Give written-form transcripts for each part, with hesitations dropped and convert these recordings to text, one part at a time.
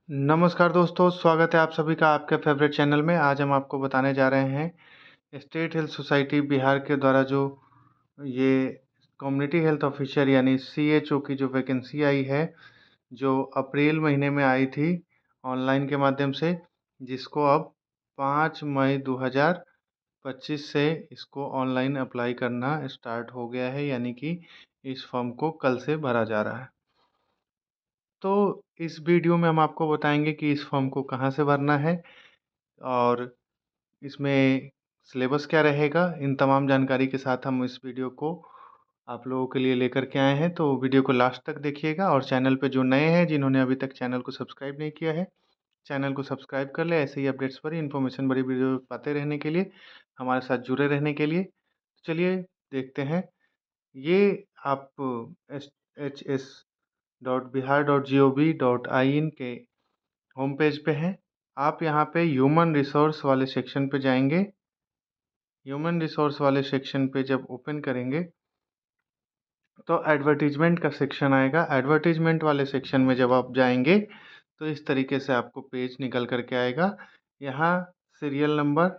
नमस्कार दोस्तों, स्वागत है आप सभी का आपके फ़ेवरेट चैनल में। आज हम आपको बताने जा रहे हैं स्टेट हेल्थ सोसाइटी बिहार के द्वारा जो ये कम्युनिटी हेल्थ ऑफिसर यानी सीएचओ की जो वैकेंसी आई है, जो अप्रैल महीने में आई थी ऑनलाइन के माध्यम से, जिसको अब 5 मई 2025 से इसको ऑनलाइन अप्लाई करना स्टार्ट हो गया है, यानी कि इस फॉर्म को कल से भरा जा रहा है। तो इस वीडियो में हम आपको बताएंगे कि इस फॉर्म को कहाँ से भरना है और इसमें सिलेबस क्या रहेगा। इन तमाम जानकारी के साथ हम इस वीडियो को आप लोगों के लिए लेकर के आए हैं, तो वीडियो को लास्ट तक देखिएगा। और चैनल पे जो नए हैं, जिन्होंने अभी तक चैनल को सब्सक्राइब नहीं किया है, चैनल को सब्सक्राइब कर ले। ऐसे ही अपडेट्स पर इन्फॉर्मेशन बड़ी वीडियो पाते रहने के लिए, हमारे साथ जुड़े रहने के लिए। चलिए देखते हैं। ये आप hs.bihar.gov.in के होम पेज पे हैं। आप यहाँ पे ह्यूमन रिसोर्स वाले सेक्शन पे जाएंगे। ह्यूमन रिसोर्स वाले सेक्शन पे जब ओपन करेंगे तो एडवर्टीजमेंट का सेक्शन आएगा। एडवर्टीजमेंट वाले सेक्शन में जब आप जाएंगे तो इस तरीके से आपको पेज निकल करके आएगा। यहाँ सीरियल नंबर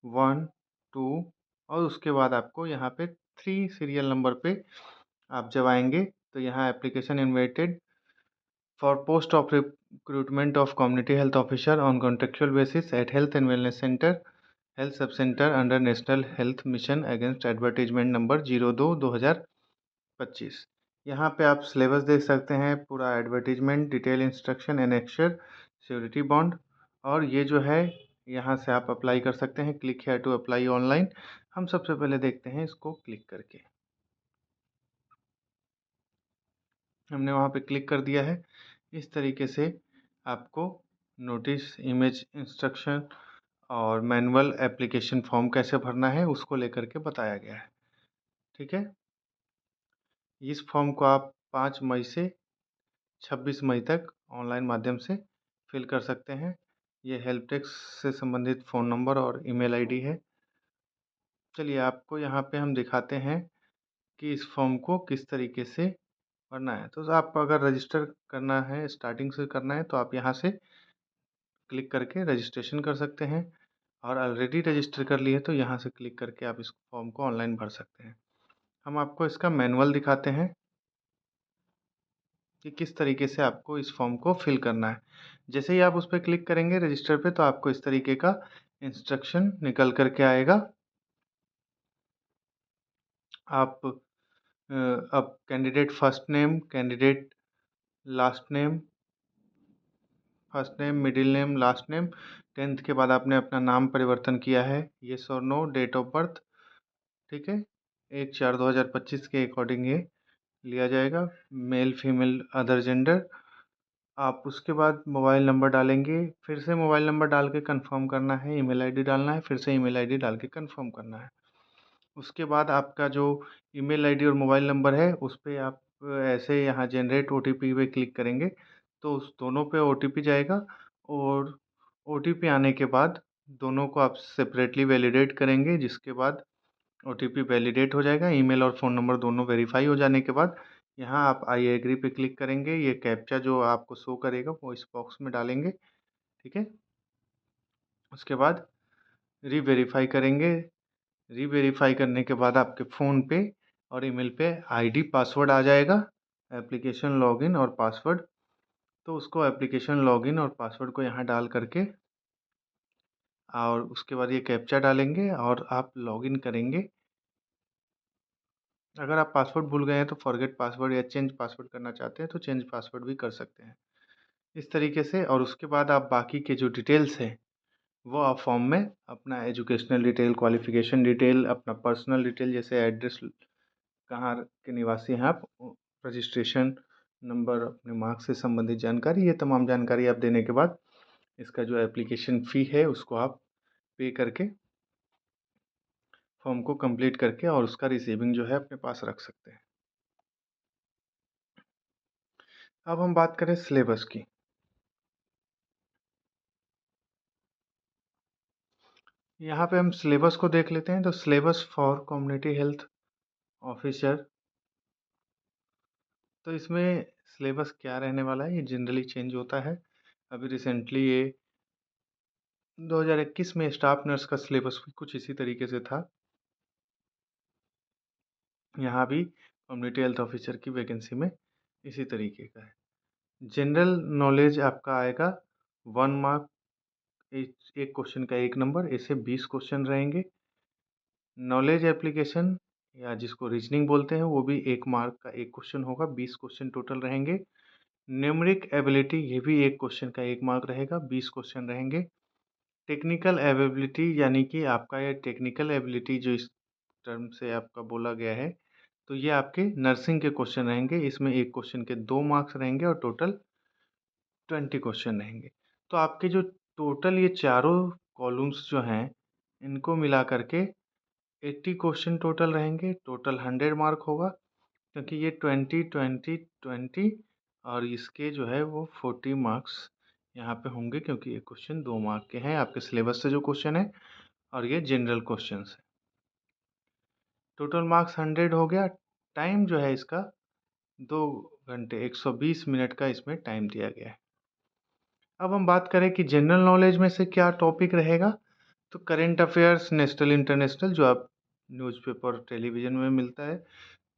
1, 2 और उसके बाद आपको यहाँ पे 3 सीरियल नंबर पे आप जब आएंगे तो यहाँ application invited for post of recruitment of community health officer on contractual basis at health and wellness centre health sub centre under national health mission against advertisement number 02/2025। यहाँ पे आप सिलेबस देख सकते हैं, पूरा advertisement, detail instruction, annexure, surety bond. और ये जो है यहाँ से आप अप्लाई कर सकते हैं। Click here to apply online. हम सबसे पहले देखते हैं इसको क्लिक करके। हमने वहाँ पे क्लिक कर दिया है। इस तरीके से आपको नोटिस, इमेज, इंस्ट्रक्शन और मैनुअल एप्लीकेशन फॉर्म कैसे भरना है उसको लेकर के बताया गया है। ठीक है। इस फॉर्म को आप 5 मई से 26 मई तक ऑनलाइन माध्यम से फिल कर सकते हैं। ये हेल्प डेस्क से संबंधित फ़ोन नंबर और ईमेल आईडी है। चलिए आपको यहाँ पे हम दिखाते हैं कि इस फॉर्म को किस तरीके से भरना है। तो आप अगर रजिस्टर करना है, स्टार्टिंग से करना है, तो आप यहाँ से क्लिक करके रजिस्ट्रेशन कर सकते हैं। और ऑलरेडी रजिस्टर कर लिए तो यहाँ से क्लिक करके आप इस फॉर्म को ऑनलाइन भर सकते हैं। हम आपको इसका मैनुअल दिखाते हैं कि किस तरीके से आपको इस फॉर्म को फिल करना है। जैसे ही आप उस पर क्लिक करेंगे रजिस्टर पे, तो आपको इस तरीके का इंस्ट्रक्शन निकल करके आएगा। आप अब candidate first name, candidate last name, first name, middle name, last name, 10th के बाद आपने अपना नाम परिवर्तन किया है, येस और नो, डेट ऑफ बर्थ, ठीक है, 1/4/2025 के अकॉर्डिंग ये लिया जाएगा। Male, female, other gender. आप उसके बाद मोबाइल नंबर डालेंगे, फिर से मोबाइल नंबर डाल के कंफर्म करना है, ईमेल आईडी डालना है, फिर से ईमेल आईडी डाल के कंफर्म करना है। उसके बाद आपका जो ईमेल आईडी और मोबाइल नंबर है उस पे आप ऐसे यहाँ जनरेट ओटीपी पे क्लिक करेंगे तो उस दोनों पे ओटीपी जाएगा। और ओटीपी आने के बाद दोनों को आप सेपरेटली वैलिडेट करेंगे, जिसके बाद ओटीपी वैलिडेट हो जाएगा। ईमेल और फ़ोन नंबर दोनों वेरीफाई हो जाने के बाद यहाँ आप आई एग्री पे क्लिक करेंगे। ये कैप्चा जो आपको शो करेगा वो इस बॉक्स में डालेंगे, ठीक है। उसके बाद रीवेरीफाई करेंगे। रीवेरीफाई करने के बाद आपके फ़ोन पे और ईमेल पे आईडी पासवर्ड आ जाएगा, एप्लीकेशन लॉगिन और पासवर्ड। तो उसको एप्लीकेशन लॉगिन और पासवर्ड को यहाँ डाल करके और उसके बाद ये कैप्चा डालेंगे और आप लॉगिन करेंगे। अगर आप पासवर्ड भूल गए हैं तो फॉरगेट पासवर्ड या चेंज पासवर्ड करना चाहते हैं तो चेंज पासवर्ड भी कर सकते हैं इस तरीके से। और उसके बाद आप बाकी के जो डिटेल्स हैं वो आप फॉर्म में अपना एजुकेशनल डिटेल, क्वालिफ़िकेशन डिटेल, अपना पर्सनल डिटेल जैसे एड्रेस, कहाँ के निवासी हैं आप, रजिस्ट्रेशन नंबर, अपने मार्क्स से संबंधित जानकारी, ये तमाम जानकारी आप देने के बाद इसका जो एप्लीकेशन फ़ी है उसको आप पे करके फॉर्म को कंप्लीट करके और उसका रिसीविंग जो है अपने पास रख सकते हैं। अब हम बात करें सिलेबस की। यहाँ पे हम सिलेबस को देख लेते हैं। तो syllabus for community health officer, तो इसमें सिलेबस क्या रहने वाला है, ये जनरली चेंज होता है। अभी रिसेंटली ये 2021 में स्टाफ नर्स का सिलेबस भी कुछ इसी तरीके से था। यहाँ भी कम्युनिटी हेल्थ ऑफिसर की वैकेंसी में इसी तरीके का है। जनरल नॉलेज आपका आएगा 1 मार्क, एक क्वेश्चन का 1 नंबर, ऐसे 20 क्वेश्चन रहेंगे। नॉलेज एप्लीकेशन या जिसको रीजनिंग बोलते हैं वो भी 1 मार्क का 1 क्वेश्चन होगा, 20 क्वेश्चन टोटल रहेंगे। न्यूमेरिक एबिलिटी ये भी 1 क्वेश्चन का 1 मार्क रहेगा, 20 क्वेश्चन रहेंगे। टेक्निकल एबिलिटी यानी कि आपका ये टेक्निकल एबिलिटी जो इस टर्म से आपका बोला गया है, तो ये आपके नर्सिंग के क्वेश्चन रहेंगे। इसमें 1 क्वेश्चन के 2 मार्क्स रहेंगे और टोटल 20 क्वेश्चन रहेंगे। तो आपके जो टोटल ये चारों कॉलम्स जो हैं, इनको मिला करके 80 क्वेश्चन टोटल रहेंगे। टोटल 100 मार्क होगा, क्योंकि ये 20 20 20 और इसके जो है वो 40 मार्क्स यहाँ पे होंगे, क्योंकि ये क्वेश्चन 2 मार्क के हैं आपके सिलेबस से जो क्वेश्चन है, और ये जनरल क्वेश्चन है। टोटल मार्क्स 100 हो गया। टाइम जो है इसका 2 घंटे 120 मिनट का इसमें टाइम दिया गया है। अब हम बात करें कि जनरल नॉलेज में से क्या टॉपिक रहेगा, तो करेंट अफेयर्स नेशनल इंटरनेशनल जो आप न्यूज़पेपर टेलीविज़न में मिलता है।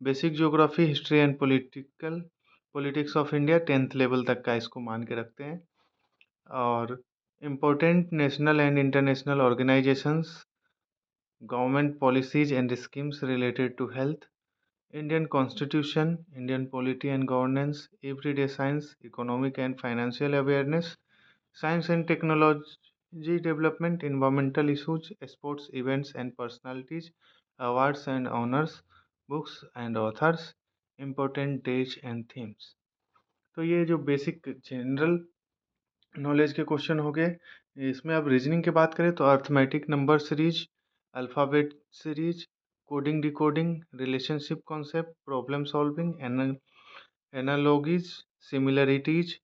Basic geography history and politics of India 10th level तक का इसको मान के रखते हैं। और important national and international organisations, government policies and schemes related to health, Indian constitution, Indian polity and governance, everyday science, economic and financial awareness, science and technology development, environmental issues, sports events and personalities, awards and honors, books and authors, important dates and themes। तो ये जो basic general knowledge के question हो गए। इसमें अब reasoning की बात करें तो arithmetic number series, alphabet series, coding decoding, relationship concept, problem solving, analogies, similarities,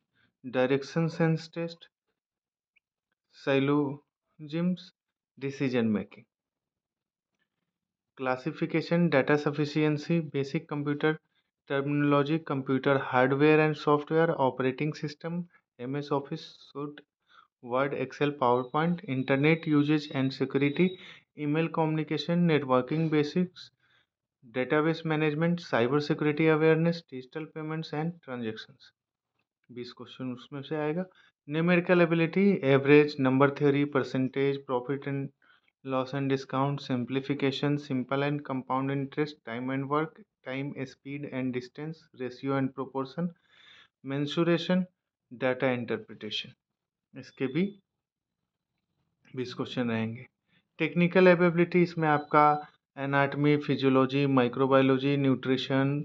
direction sense test, syllogisms, decision making, classification, data sufficiency, basic computer terminology, computer hardware and software, operating system, MS Office suite, Word, Excel, PowerPoint, internet usage and security, email communication, networking basics, database management, cyber security awareness, digital payments and transactions। 20 question उसमें से आएगा। Numerical ability, average, number theory, percentage, profit and loss and discount, simplification, simple and compound interest, time and work, time speed and distance, ratio and proportion, mensuration, data interpretation. इसके भी 20 question रहेंगे। Technical ability इसमें आपका anatomy, physiology, microbiology, nutrition,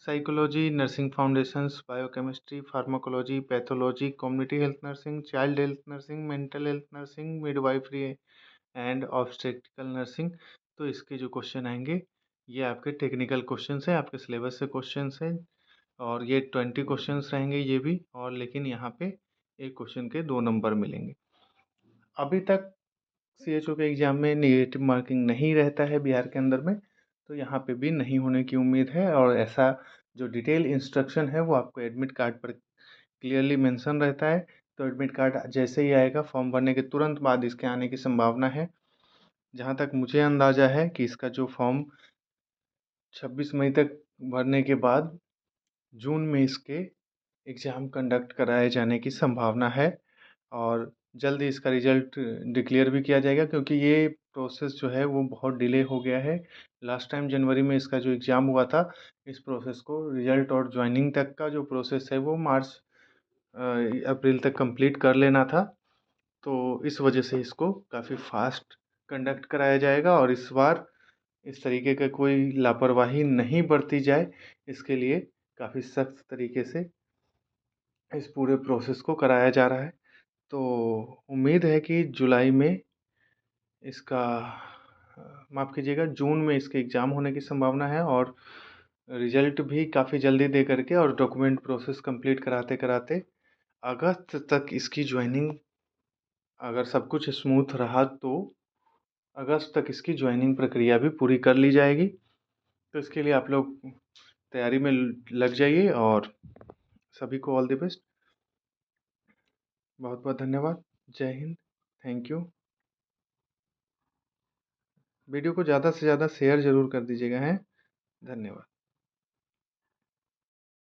psychology, nursing foundations, biochemistry, pharmacology, pathology, community health nursing, child health nursing, mental health nursing, midwifery and obstetrical nursing. तो इसके जो question आएंगे ये आपके टेक्निकल क्वेश्चन हैं, आपके सिलेबस से क्वेश्चन हैं, और ये 20 क्वेश्चन रहेंगे ये भी। और लेकिन यहाँ पे एक क्वेश्चन के 2 नंबर मिलेंगे। अभी तक CHO के एग्ज़ाम में नेगेटिव मार्किंग नहीं रहता है बिहार के अंदर में, तो यहाँ पे भी नहीं होने की उम्मीद है। और ऐसा जो डिटेल इंस्ट्रक्शन है वो आपको एडमिट कार्ड पर क्लियरली मेंशन रहता है। तो एडमिट कार्ड जैसे ही आएगा, फॉर्म भरने के तुरंत बाद इसके आने की संभावना है। जहाँ तक मुझे अंदाज़ा है कि इसका जो फॉर्म 26 मई तक भरने के बाद जून में इसके एग्ज़ाम कंडक्ट कराए जाने की संभावना है। और जल्द ही इसका रिज़ल्ट डिक्लेयर भी किया जाएगा, क्योंकि ये प्रोसेस जो है वो बहुत डिले हो गया है। लास्ट टाइम जनवरी में इसका जो एग्ज़ाम हुआ था, इस प्रोसेस को रिज़ल्ट और जॉइनिंग तक का जो प्रोसेस है वो मार्च अप्रैल तक कंप्लीट कर लेना था। तो इस वजह से इसको काफ़ी फास्ट कंडक्ट कराया जाएगा, और इस बार इस तरीके का कोई लापरवाही नहीं बरती जाए, इसके लिए काफ़ी सख्त तरीके से इस पूरे प्रोसेस को कराया जा रहा है। तो उम्मीद है कि जुलाई में इसका माफ़ कीजिएगा, जून में इसके एग्ज़ाम होने की संभावना है। और रिज़ल्ट भी काफ़ी जल्दी दे करके और डॉक्यूमेंट प्रोसेस कंप्लीट कराते कराते अगस्त तक इसकी ज्वाइनिंग, अगर सब कुछ स्मूथ रहा तो अगस्त तक इसकी ज्वाइनिंग प्रक्रिया भी पूरी कर ली जाएगी। तो इसके लिए आप लोग तैयारी में लग जाइए, और सभी को ऑल द बेस्ट। बहुत बहुत धन्यवाद। जय हिंद। Thank you. वीडियो को ज़्यादा से ज़्यादा शेयर ज़रूर कर दीजिएगा हैं। धन्यवाद।